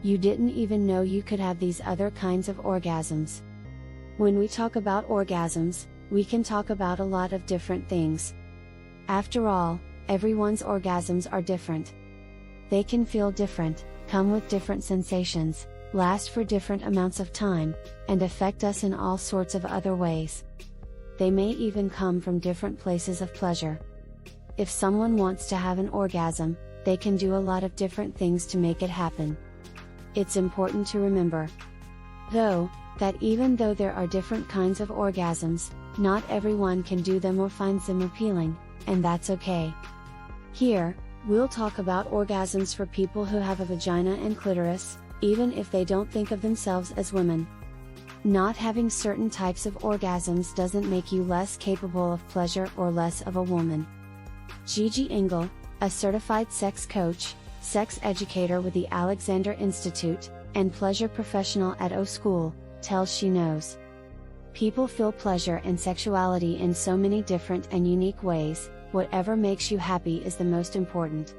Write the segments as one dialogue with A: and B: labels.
A: You didn't even know you could have these other kinds of orgasms. When we talk about orgasms, we can talk about a lot of different things. After all, everyone's orgasms are different. They can feel different, come with different sensations, last for different amounts of time, and affect us in all sorts of other ways. They may even come from different places of pleasure. If someone wants to have an orgasm, they can do a lot of different things to make it happen. It's important to remember, though, that even though there are different kinds of orgasms, not everyone can do them or finds them appealing, and that's okay. Here, we'll talk about orgasms for people who have a vagina and clitoris, even if they don't think of themselves as women. Not having certain types of orgasms doesn't make you less capable of pleasure or less of a woman. Gigi Engel, a certified sex coach, sex educator with the Alexander Institute, and pleasure professional at O School, tells She Knows. People feel pleasure and sexuality in so many different and unique ways. Whatever makes you happy is the most important.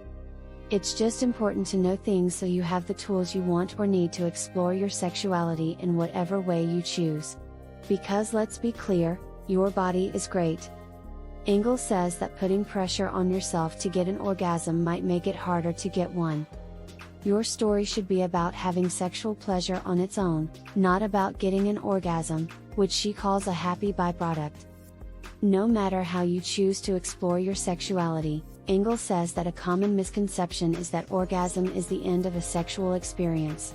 A: It's just important to know things so you have the tools you want or need to explore your sexuality in whatever way you choose. Because let's be clear, your body is great. Engel says that putting pressure on yourself to get an orgasm might make it harder to get one. Your story should be about having sexual pleasure on its own, not about getting an orgasm, which she calls a happy byproduct. No matter how you choose to explore your sexuality, Engel says that a common misconception is that orgasm is the end of a sexual experience.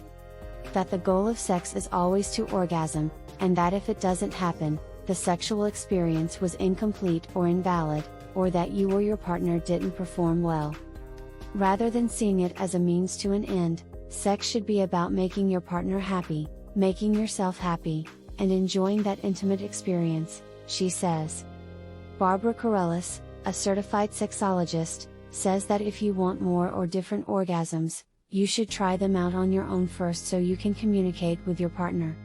A: That the goal of sex is always to orgasm, and that if it doesn't happen, the sexual experience was incomplete or invalid, or that you or your partner didn't perform well. Rather than seeing it as a means to an end, sex should be about making your partner happy, making yourself happy, and enjoying that intimate experience, she says. Barbara Corellis, a certified sexologist, says that if you want more or different orgasms, you should try them out on your own first so you can communicate with your partner.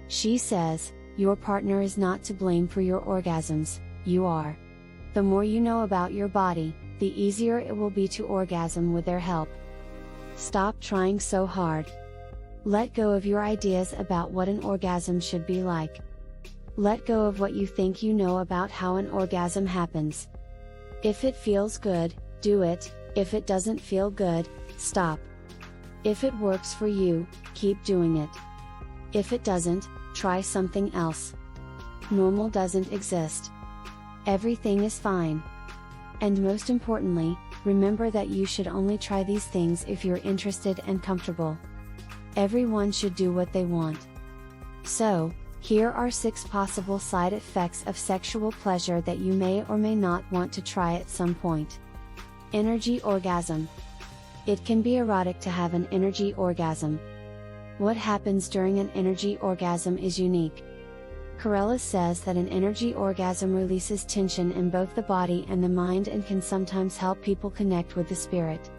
A: She says, your partner is not to blame for your orgasms, you are. The more you know about your body, the easier it will be to orgasm with their help. Stop trying so hard. Let go of your ideas about what an orgasm should be like. Let go of what you think you know about how an orgasm happens. If it feels good, do it. If it doesn't feel good, stop. If it works for you, keep doing it. If it doesn't, try something else. Normal doesn't exist. Everything is fine. And most importantly, remember that you should only try these things if you're interested and comfortable. Everyone should do what they want. So, here are 6 possible side effects of sexual pleasure that you may or may not want to try at some point. Energy orgasm. It can be erotic to have an energy orgasm. What happens during an energy orgasm is unique. Corellis says that an energy orgasm releases tension in both the body and the mind and can sometimes help people connect with the spirit.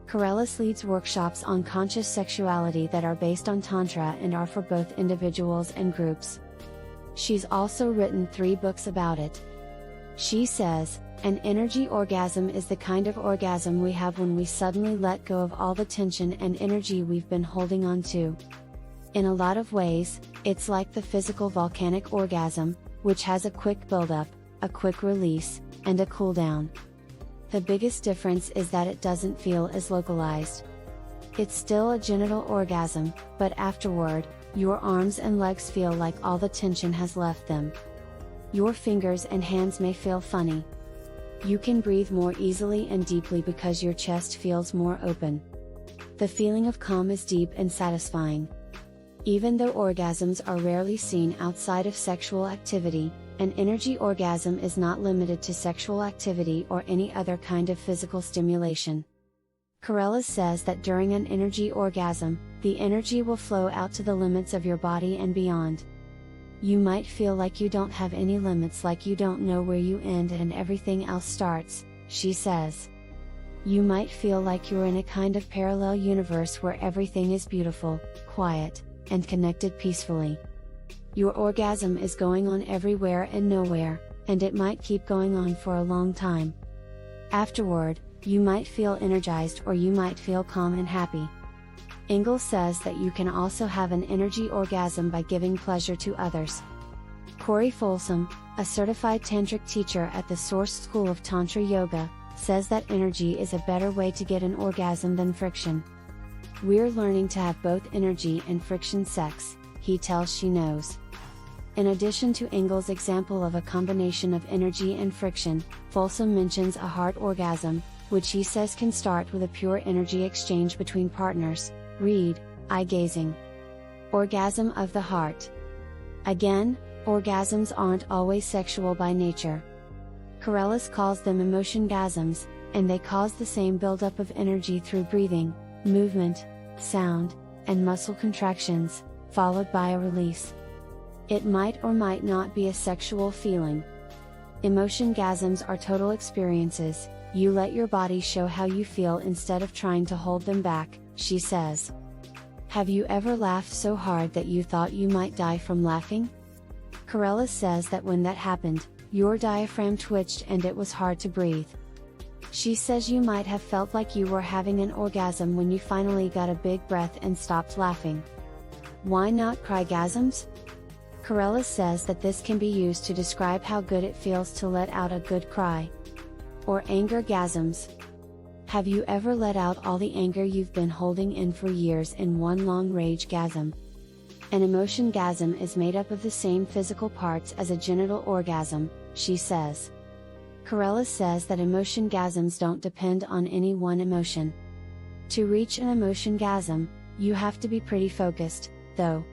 A: Corellis leads workshops on conscious sexuality that are based on Tantra and are for both individuals and groups. She's also written 3 books about it. She says, an energy orgasm is the kind of orgasm we have when we suddenly let go of all the tension and energy we've been holding on to. In a lot of ways, it's like the physical volcanic orgasm, which has a quick buildup, a quick release, and a cool down. The biggest difference is that it doesn't feel as localized. It's still a genital orgasm, but afterward, your arms and legs feel like all the tension has left them. Your fingers and hands may feel funny. You can breathe more easily and deeply because your chest feels more open. The feeling of calm is deep and satisfying. Even though orgasms are rarely seen outside of sexual activity, an energy orgasm is not limited to sexual activity or any other kind of physical stimulation. Corellis says that during an energy orgasm, the energy will flow out to the limits of your body and beyond. You might feel like you don't have any limits, like you don't know where you end and everything else starts, she says. You might feel like you're in a kind of parallel universe where everything is beautiful, quiet, and connected peacefully. Your orgasm is going on everywhere and nowhere, and it might keep going on for a long time. Afterward, you might feel energized or you might feel calm and happy. Engel says that you can also have an energy orgasm by giving pleasure to others. Corey Folsom, a certified tantric teacher at the Source School of Tantra Yoga, says that energy is a better way to get an orgasm than friction. "We're learning to have both energy and friction sex," he tells She Knows. In addition to Engel's example of a combination of energy and friction, Folsom mentions a heart orgasm, which he says can start with a pure energy exchange between partners. Read, Eye Gazing. Orgasm of the heart. Again, orgasms aren't always sexual by nature. Corellis calls them emotion-gasms, and they cause the same buildup of energy through breathing, movement, sound, and muscle contractions, followed by a release. It might or might not be a sexual feeling. Emotion-gasms are total experiences. You let your body show how you feel instead of trying to hold them back, she says. Have you ever laughed so hard that you thought you might die from laughing? Corellis says that when that happened, your diaphragm twitched and it was hard to breathe. She says you might have felt like you were having an orgasm when you finally got a big breath and stopped laughing. Why not crygasms? Corellis says that this can be used to describe how good it feels to let out a good cry. Or anger-gasms. Have you ever let out all the anger you've been holding in for years in one long rage-gasm? An emotion-gasm is made up of the same physical parts as a genital orgasm, she says. Corellis says that emotion-gasms don't depend on any one emotion. To reach an emotion-gasm, you have to be pretty focused, though.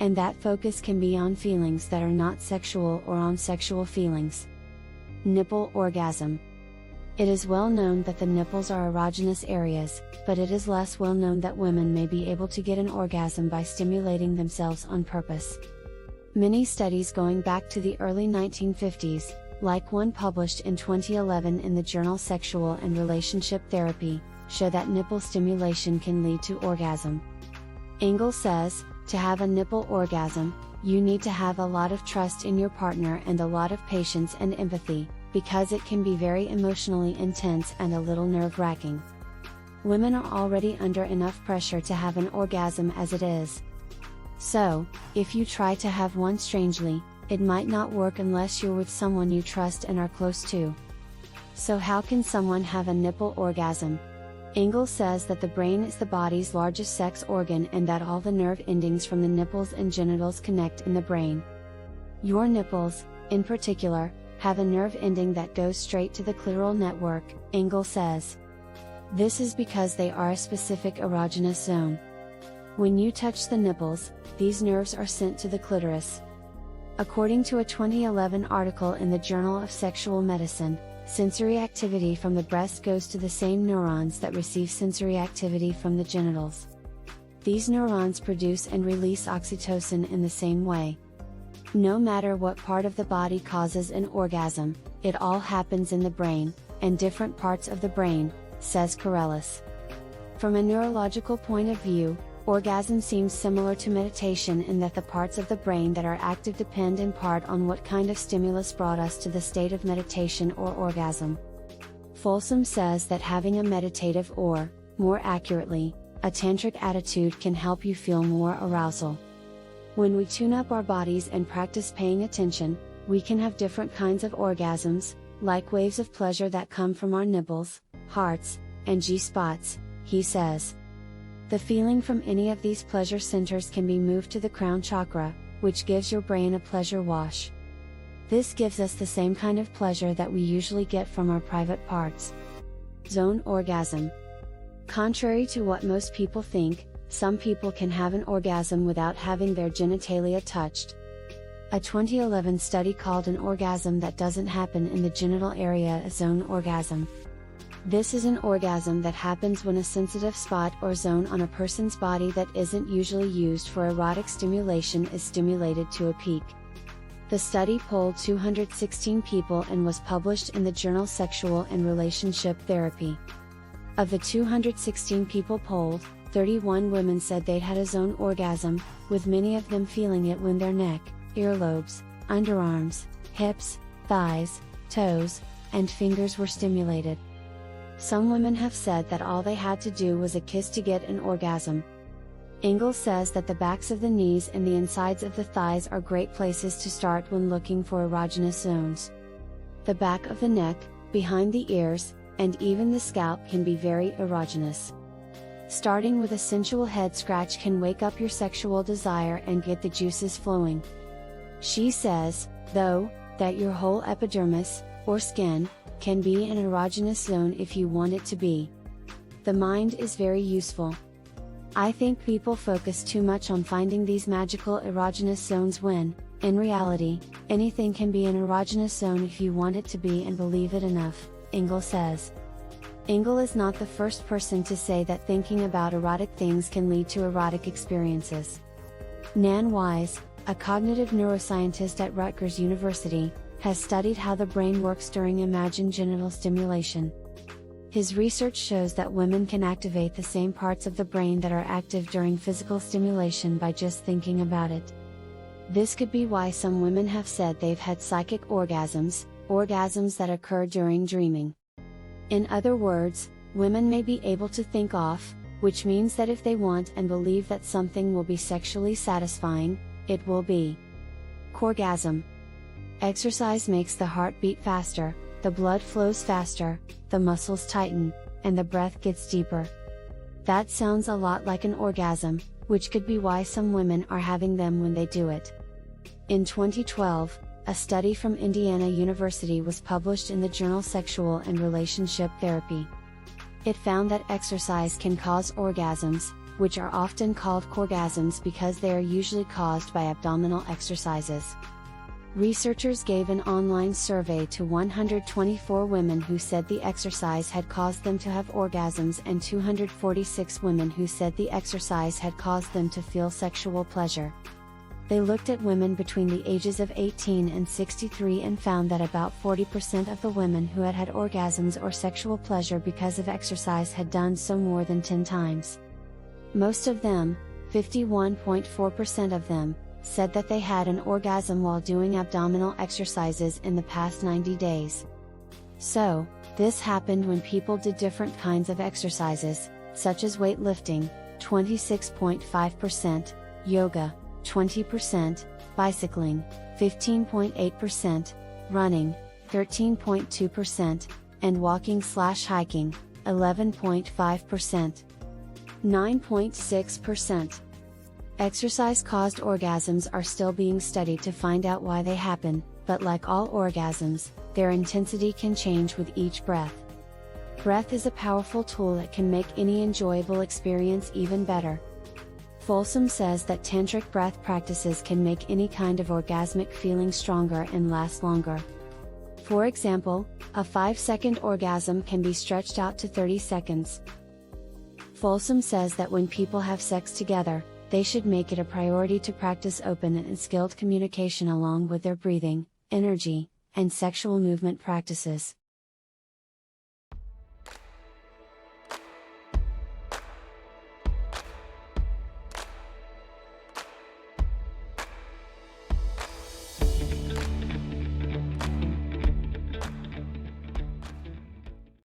A: And that focus can be on feelings that are not sexual or on sexual feelings. Nipple orgasm. It is well known that the nipples are erogenous areas, but it is less well known that women may be able to get an orgasm by stimulating themselves on purpose. Many studies going back to the early 1950s, like one published in 2011 in the journal Sexual and Relationship Therapy, show that nipple stimulation can lead to orgasm. Engel says, to have a nipple orgasm, you need to have a lot of trust in your partner and a lot of patience and empathy, because it can be very emotionally intense and a little nerve-wracking. Women are already under enough pressure to have an orgasm as it is. So, if you try to have one strangely, it might not work unless you're with someone you trust and are close to. So how can someone have a nipple orgasm? Engel says that the brain is the body's largest sex organ and that all the nerve endings from the nipples and genitals connect in the brain. Your nipples, in particular, have a nerve ending that goes straight to the clitoral network, Engel says. This is because they are a specific erogenous zone. When you touch the nipples, these nerves are sent to the clitoris. According to a 2011 article in the Journal of Sexual Medicine, sensory activity from the breast goes to the same neurons that receive sensory activity from the genitals. These neurons produce and release oxytocin in the same way. No matter what part of the body causes an orgasm, it all happens in the brain, and different parts of the brain, says Corellis. From a neurological point of view, orgasm seems similar to meditation in that the parts of the brain that are active depend in part on what kind of stimulus brought us to the state of meditation or orgasm. Folsom says that having a meditative or, more accurately, a tantric attitude can help you feel more arousal. When we tune up our bodies and practice paying attention, we can have different kinds of orgasms, like waves of pleasure that come from our nipples, hearts, and G-spots, he says. The feeling from any of these pleasure centers can be moved to the crown chakra, which gives your brain a pleasure wash. This gives us the same kind of pleasure that we usually get from our private parts. Zone orgasm. Contrary to what most people think, some people can have an orgasm without having their genitalia touched. A 2011 study called an orgasm that doesn't happen in the genital area a zone orgasm. This is an orgasm that happens when a sensitive spot or zone on a person's body that isn't usually used for erotic stimulation is stimulated to a peak. The study polled 216 people and was published in the journal Sexual and Relationship Therapy. Of the 216 people polled, 31 women said they'd had a zone orgasm, with many of them feeling it when their neck, earlobes, underarms, hips, thighs, toes, and fingers were stimulated. Some women have said that all they had to do was a kiss to get an orgasm, Ingalls says that the backs of the knees and the insides of the thighs are great places to start when looking for erogenous zones. The back of the neck, behind the ears, and even the scalp can be very erogenous. Starting with a sensual head scratch can wake up your sexual desire and get the juices flowing. She says, though, that your whole epidermis, or skin, can be an erogenous zone if you want it to be. The mind is very useful. I think people focus too much on finding these magical erogenous zones when, in reality, anything can be an erogenous zone if you want it to be and believe it enough, Ingalls says. Ingalls is not the first person to say that thinking about erotic things can lead to erotic experiences. Nan Wise, a cognitive neuroscientist at Rutgers University, has studied how the brain works during imagined genital stimulation. His research shows that women can activate the same parts of the brain that are active during physical stimulation by just thinking about it. This could be why some women have said they've had psychic orgasms that occur during dreaming. In other words, women may be able to think off, which means that if they want and believe that something will be sexually satisfying, it will be. Corgasm. Exercise makes the heart beat faster, the blood flows faster, the muscles tighten, and the breath gets deeper. That sounds a lot like an orgasm, which could be why some women are having them when they do it. In 2012, a study from Indiana University was published in the journal Sexual and Relationship Therapy. It found that exercise can cause orgasms, which are often called corgasms because they are usually caused by abdominal exercises. Researchers gave an online survey to 124 women who said the exercise had caused them to have orgasms and 246 women who said the exercise had caused them to feel sexual pleasure. They looked at women between the ages of 18 and 63 and found that about 40% of the women who had orgasms or sexual pleasure because of exercise had done so more than 10 times. Most of them, 51.4% of them, said that they had an orgasm while doing abdominal exercises in the past 90 days. So, this happened when people did different kinds of exercises, such as weightlifting, 26.5%, yoga, 20%, bicycling, 15.8%, running, 13.2%, and walking/hiking, 11.5%. 9.6%. Exercise-caused orgasms are still being studied to find out why they happen, but like all orgasms, their intensity can change with each breath. Breath is a powerful tool that can make any enjoyable experience even better. Folsom says that tantric breath practices can make any kind of orgasmic feeling stronger and last longer. For example, a 5-second orgasm can be stretched out to 30 seconds. Folsom says that when people have sex together, they should make it a priority to practice open and skilled communication along with their breathing, energy, and sexual movement practices.